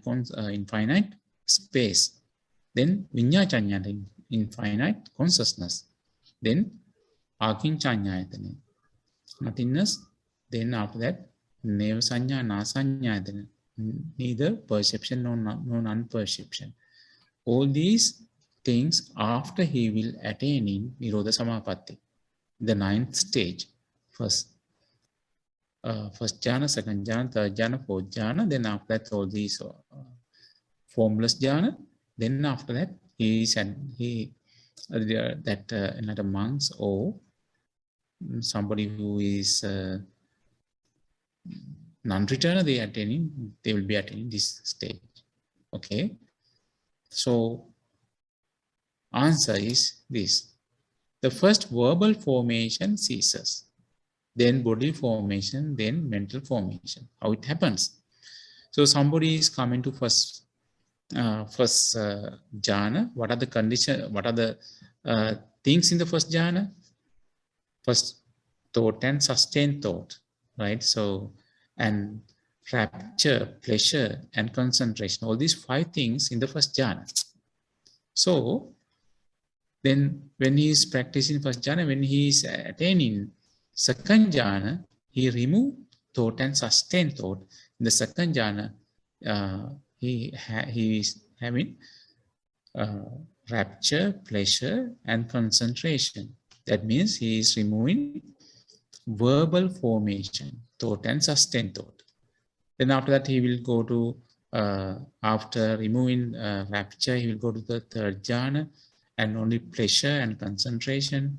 space, then Vinyachanyayatana, infinite consciousness, then Akinchanyayatana, nothingness, then after that, Nevasanya, Nasanyayatana, neither perception nor non-perception. All these things after he will attain in Nirodha Samapatti, the ninth stage, first jhana, second jhana, third jhana, fourth jhana, then after that all these formless jhana, then after that another monks or somebody who is non-returner, they will be attaining this stage. Okay, so answer is this: the first verbal formation ceases, then body formation, then mental formation. How it happens? So somebody is coming to first jhana. What are the conditions? What are the things in the first jhana? First thought and sustained thought, right? So, and rapture, pleasure, and concentration. All these 5 things in the first jhana. So then when he is practicing first jhana, when he is attaining second jhana, he remove thought and sustain thought. In the second jhana, he is having rapture, pleasure, and concentration. That means he is removing verbal formation, thought and sustain thought. Then after that, he will go to, after removing rapture, he will go to the third jhana, and only pleasure and concentration.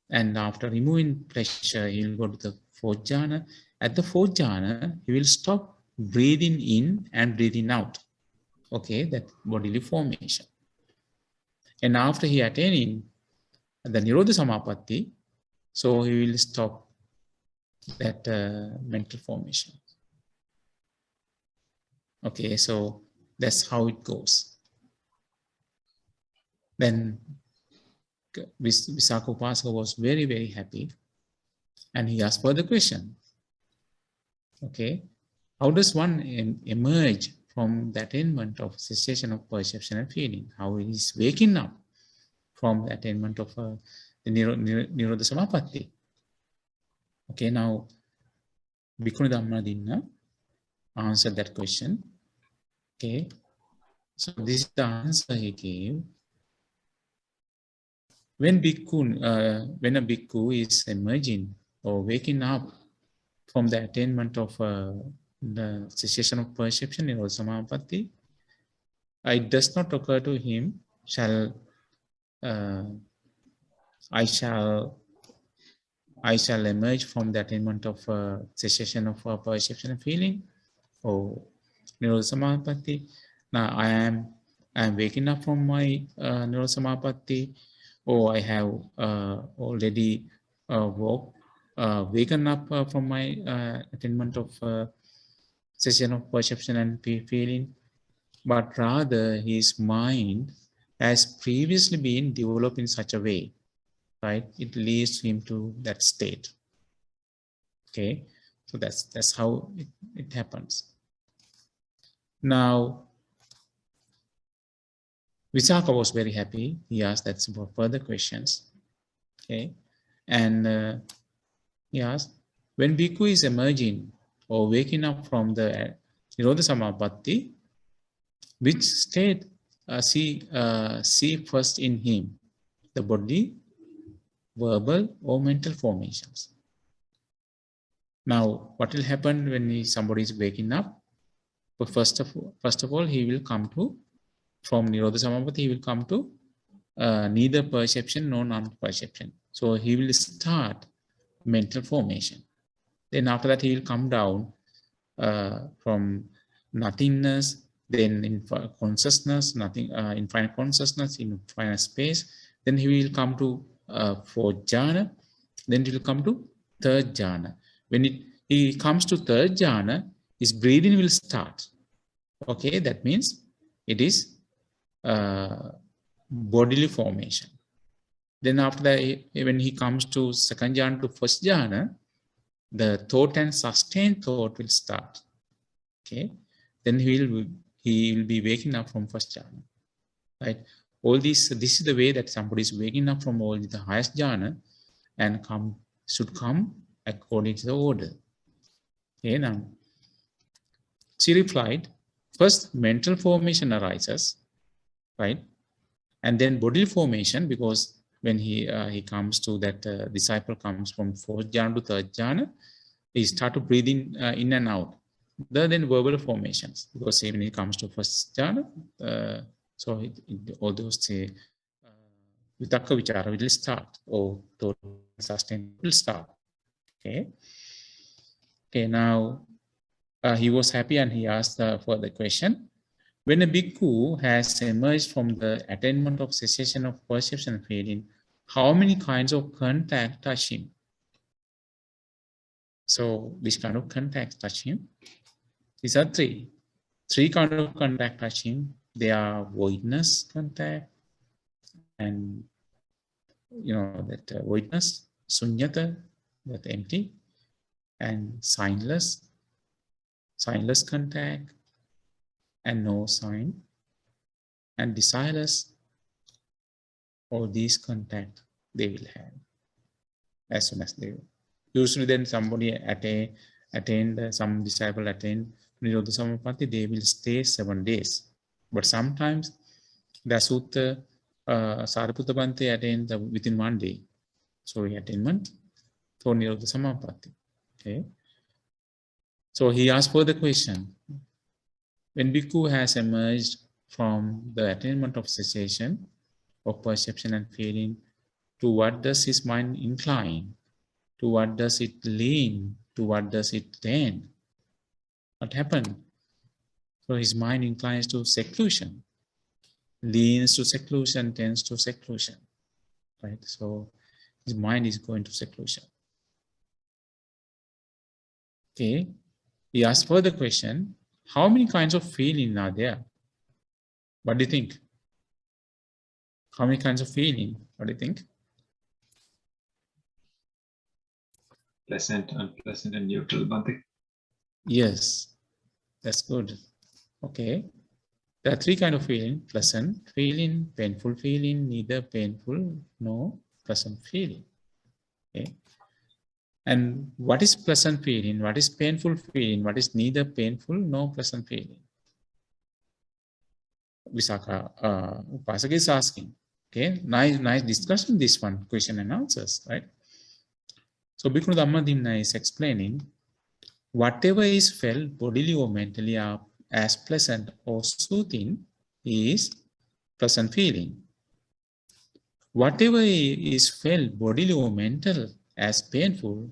And after removing pleasure, he will go to the fourth jhana. At the fourth jhana, he will stop breathing in and breathing out. Okay, that bodily formation. And after he attaining the Nirodha Samapatti, so he will stop that mental formation. Okay, so that's how it goes. Then Visakha Upasaka was very, very happy, and he asked further question. Okay, how does one emerge from the attainment of cessation of perception and feeling? How he is waking up from the attainment of the Nirodha Samapatti? Okay, now Bhikkhuni Dhammadinna answered that question. Okay, so this is the answer he gave. When a bhikkhu is emerging or waking up from the attainment of the cessation of perception in Samapatti, it does not occur to him, I shall emerge from the attainment of cessation of perception and feeling, or Nirodha Samapatti. Now I am waking up from my Nirodha Samapatti, or I have already waken up from my attainment of cessation of perception and feeling, but rather his mind has previously been developed in such a way, right? It leads him to that state. Okay, so that's how it happens. Now, Visakha was very happy. He asked that for further questions. Okay. And he asked, when Bhikkhu is emerging or waking up from the Nirodha Samapatti, which state see first in him? The body, verbal, or mental formations? Now, what will happen when somebody is waking up? But first of all, he will come to, from Nirodha Samapatti, he will come to neither perception nor non-perception. So he will start mental formation. Then after that, he will come down from nothingness, then in consciousness, nothing, infinite consciousness, infinite space. Then he will come to fourth jhana. Then he will come to third jhana. When he comes to third jhana, his breathing will start. Okay, that means it is bodily formation. Then after that, when he comes to second jhana to first jhana, the thought and sustained thought will start. Okay, then he will be waking up from first jhana. Right? All this is the way that somebody is waking up from all the highest jhana and should come according to the order. Okay, now she replied, first mental formation arises, right? And then bodily formation, because when he comes to that disciple comes from fourth jhana to third jhana, he start to breathe in and out. Then verbal formations, because when he comes to first jhana, so all those vitakka vichara will start, or thought sustain will start. Okay. Okay. Now he was happy and he asked for the question. When a bhikkhu has emerged from the attainment of cessation of perception and feeling, how many kinds of contact touch him? So which kind of contact touch him? These are three. Three kind of contact touch him. They are voidness contact, and that voidness, sunyata, that empty, and signless contact, and no sign, and desireless. All these contact they will have as soon as they will. Usually then somebody some disciple attain Nirodha Samapatti, they will stay 7 days. But sometimes the Sutta Sariputta Bhante attained within 1 day. So attainment for Nirodha Samapatti. Okay. So he asked for the question. When Bhikkhu has emerged from the attainment of cessation of perception and feeling, to what does his mind incline? To what does it lean? To what does it tend? What happened? So his mind inclines to seclusion, leans to seclusion, tends to seclusion. Right? So his mind is going to seclusion. Okay. He asked further question, how many kinds of feeling are there? What do you think? How many kinds of feeling? What do you think? Pleasant, unpleasant, and neutral, Bhante. Yes, that's good. Okay. There are 3 kinds of feeling: pleasant feeling, painful feeling, neither painful nor pleasant feeling. Okay. And what is pleasant feeling? What is painful feeling? What is neither painful nor pleasant feeling? Visakha Upasaka is asking. Okay, nice discussion, this one, question and answers, right? So Bhikkhu Dhammadinna is explaining, whatever is felt bodily or mentally as pleasant or soothing is pleasant feeling. Whatever is felt bodily or mental as painful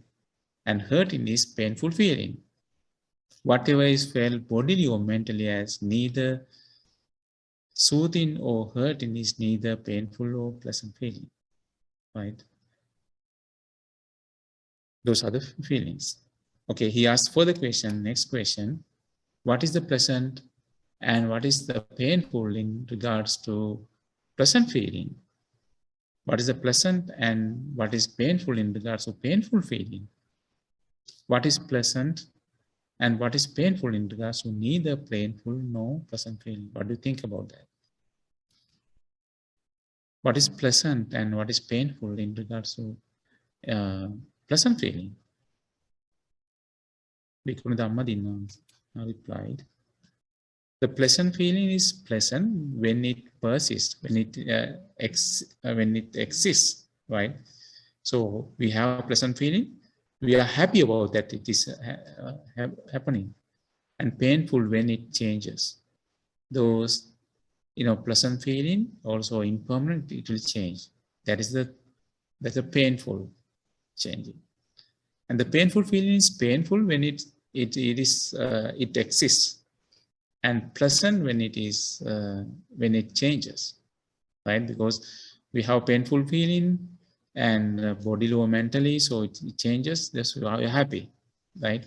and hurting is painful feeling. Whatever is felt bodily or mentally as neither soothing or hurting is neither painful or pleasant feeling. Right? Those are the feelings. Okay, he asked for the question, next question. What is the pleasant and what is the painful in regards to pleasant feeling? What is the pleasant and what is painful in regards to painful feeling? What is pleasant And what is painful in regards to neither painful nor pleasant feeling? What do you think about that? What is pleasant and what is painful in regards to pleasant feeling? Bhikkhuni Dhammadinna replied, the pleasant feeling is pleasant when it persists, when it exists, right? So we have a pleasant feeling. We are happy about that it is happening, and painful when it changes. Those, pleasant feeling also impermanent. It will change. That's a painful changing, and the painful feeling is painful when it exists, and pleasant when it is when it changes, right? Because we have painful feeling and bodily or mentally, so it changes. That's why we are happy, right?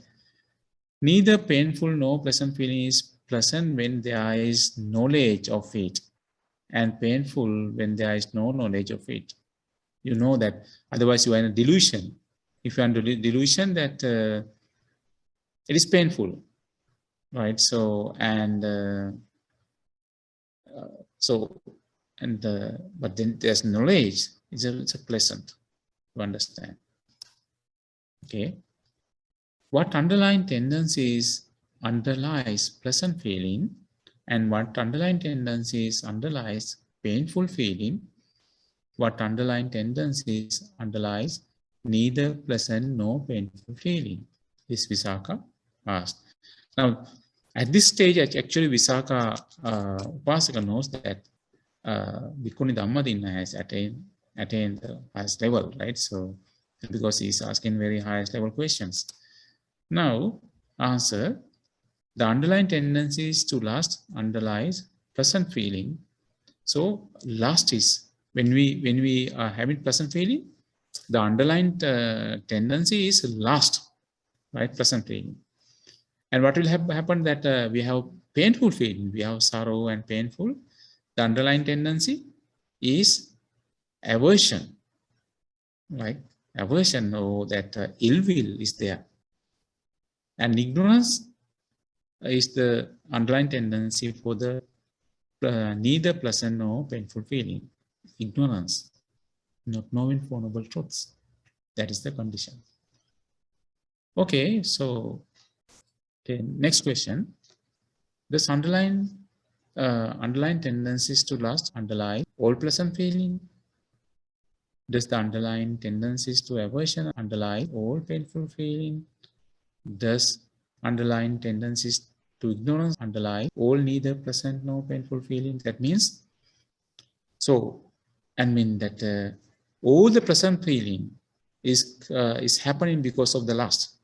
Neither painful nor pleasant feeling is pleasant when there is knowledge of it, and painful when there is no knowledge of it. You know that, otherwise you are in a delusion. If you are in a delusion that it is painful, right? So but then there's knowledge. It's a pleasant to understand. Okay. What underlying tendencies underlies pleasant feeling, and what underlying tendencies underlies painful feeling? What underlying tendencies underlies neither pleasant nor painful feeling? This Visakha asked. Now, at this stage, actually, Visakha Upasaka knows that Bhikkhuni Dhammadinna has attained the highest level, right? So, because he's asking very highest level questions. Now, answer, the underlying tendencies to lust underlies pleasant feeling. So, lust is, when we are having pleasant feeling, the underlying tendency is lust, right? Pleasant feeling. And what will happen that we have painful feeling, we have sorrow and painful. The underlying tendency is aversion, right? Aversion, or that ill will is there. And ignorance is the underlying tendency for the neither pleasant nor painful feeling. Ignorance, not knowing four noble truths. That is the condition. Okay, so next question. Does underlying tendencies to lust underlie all pleasant feeling? Does the underlying tendencies to aversion underlie all painful feeling? Does underlying tendencies to ignorance underlie all neither pleasant nor painful feeling? That means, that all the pleasant feeling is happening because of the lust.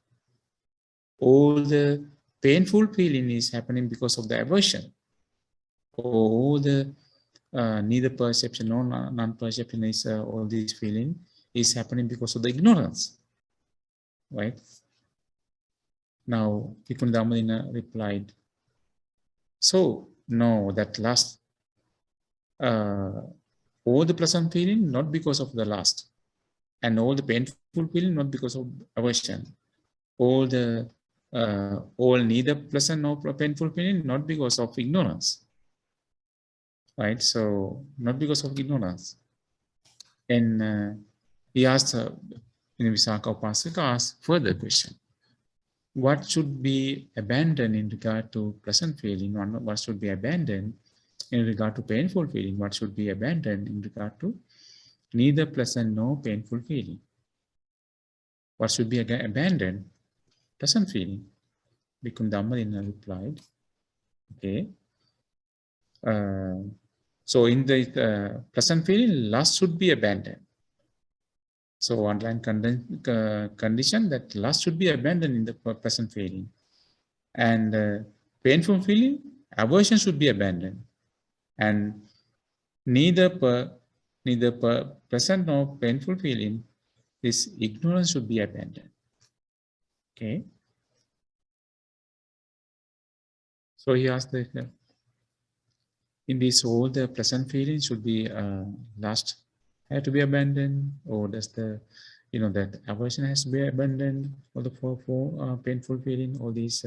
All the painful feeling is happening because of the aversion. All the neither perception nor non-perception is all this feeling is happening because of the ignorance, right? Now, Bhikkhuni Dhammadinna replied, so, no, that lust, all the pleasant feeling, not because of the lust, and all the painful feeling, not because of aversion. All neither pleasant nor painful feeling, not because of ignorance, right? So, not because of ignorance. And he asked, Visakha Upasaka asked further question. What should be abandoned in regard to pleasant feeling? What should be abandoned in regard to painful feeling? What should be abandoned in regard to neither pleasant nor painful feeling? What should be abandoned? Pleasant feeling. Bhikkhuni Dhammadinna replied, okay. So in the pleasant feeling, lust should be abandoned. So underlying condition that lust should be abandoned in the pleasant feeling. And painful feeling, aversion should be abandoned. And neither pleasant nor painful feeling, this ignorance should be abandoned. Okay. So he asked that in this all the pleasant feeling should be lust have to be abandoned, or does the that aversion has to be abandoned for the for painful feeling, all these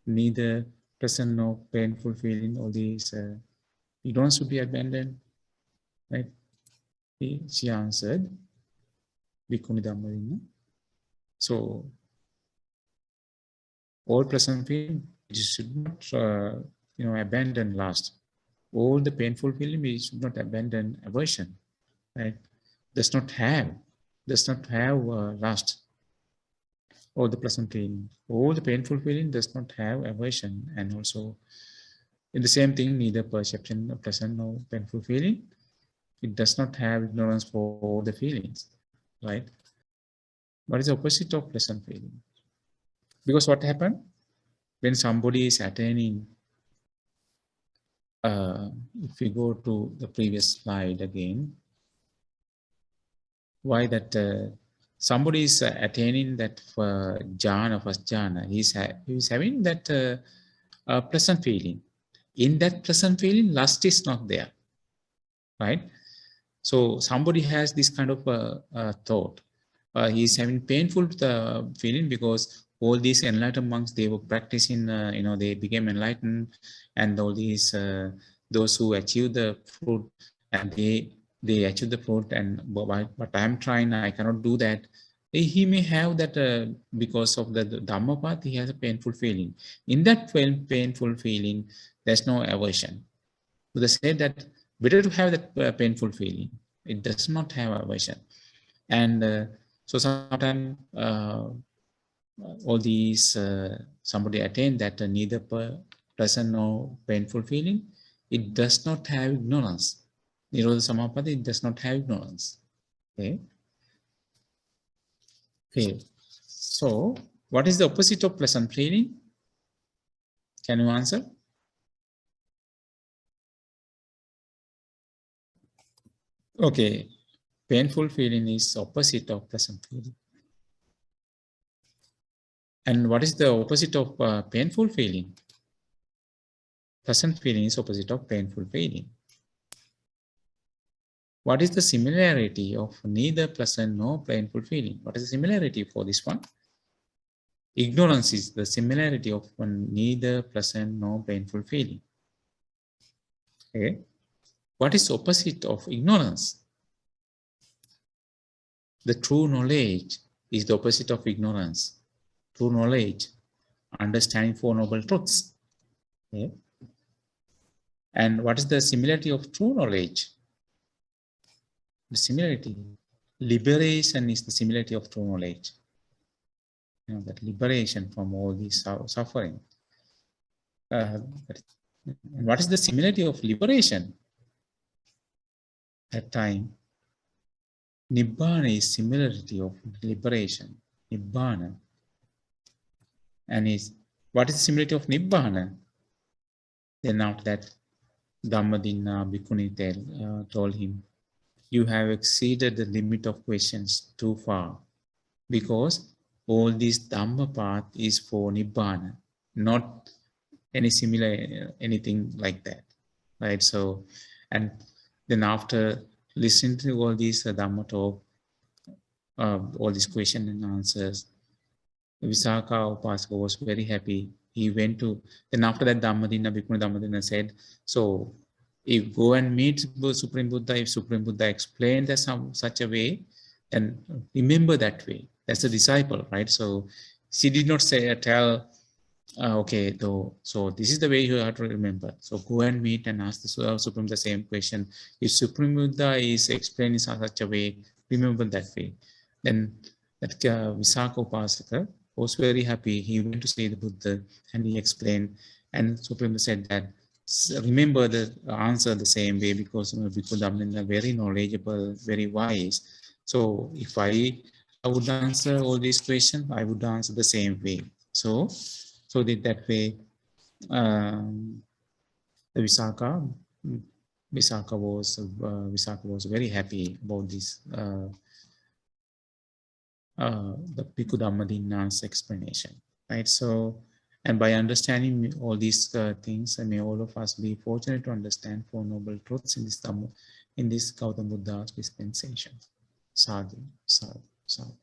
neither pleasant nor painful feeling, all these ignorance should be abandoned, right? She answered, Bhikkhuni Dhammadinna. So all pleasant feeling, it should not abandon last. All the painful feeling, we should not abandon aversion, right? Does not have last. All the pleasant feeling, all the painful feeling does not have aversion, and also in the same thing, neither perception of pleasant nor painful feeling, it does not have ignorance for all the feelings, right? What is the opposite of pleasant feeling? Because what happened when somebody is attaining, if we go to the previous slide again, why that somebody is attaining that jhana, first jhana, he's having that pleasant feeling. In that pleasant feeling, lust is not there, right? So somebody has this kind of thought. He's having painful feeling because all these enlightened monks, they were practicing, they became enlightened, and all these those who achieve the fruit, and they achieve the fruit, and but I'm trying, I cannot do that. He may have that because of the Dhamma path, he has a painful feeling. In that painful feeling, there's no aversion. So they say that better to have that painful feeling. It does not have aversion. And so sometimes all these, somebody attain that neither pleasant nor painful feeling, it does not have ignorance. Nirodha Samapatti, it does not have ignorance. Okay. Okay. So what is the opposite of pleasant feeling? Can you answer? Okay. Painful feeling is opposite of pleasant feeling. And what is the opposite of painful feeling? Pleasant feeling is opposite of painful feeling. What is the similarity of neither pleasant nor painful feeling? What is the similarity for this one? Ignorance is the similarity of neither pleasant nor painful feeling. Okay. What is the opposite of ignorance? The true knowledge is the opposite of ignorance. True knowledge, understanding Four Noble Truths. Okay. And what is the similarity of true knowledge? The similarity, liberation is the similarity of true knowledge. That liberation from all this suffering. What is the similarity of liberation? At time, Nibbana is similarity of liberation. Nibbana. And what is the similarity of Nibbana? Then after that, Dhammadinna Bhikkhuni told him, you have exceeded the limit of questions too far, because all this Dhamma path is for Nibbana, not any similar, anything like that, right? So, and then after listening to all these Dhamma talk, all these questions and answers, Visakha Upasaka was very happy. He went to, then after that Dhammadinna, Bhikkhuni Dhammadinna said, so if go and meet Supreme Buddha, if Supreme Buddha explained that such a way, then remember that way. That's the disciple, right? So she did not say, tell, okay, though, so this is the way you have to remember. So go and meet and ask the Supreme the same question. If Supreme Buddha is explaining such a way, remember that way. Then that Visakha Upasaka was very happy. He went to see the Buddha and he explained, and Supreme said that remember the answer the same way, because Bhikkhu Dhammadinna are very knowledgeable, very wise. So if I would answer all these questions, I would answer the same way. So that way, the Visakha was very happy about this. The Bhikkhu Dhammadinna's explanation, right? So, and by understanding all these things, may all of us be fortunate to understand Four Noble Truths in this Gautama Buddha's dispensation. Sadhu, sadhu. So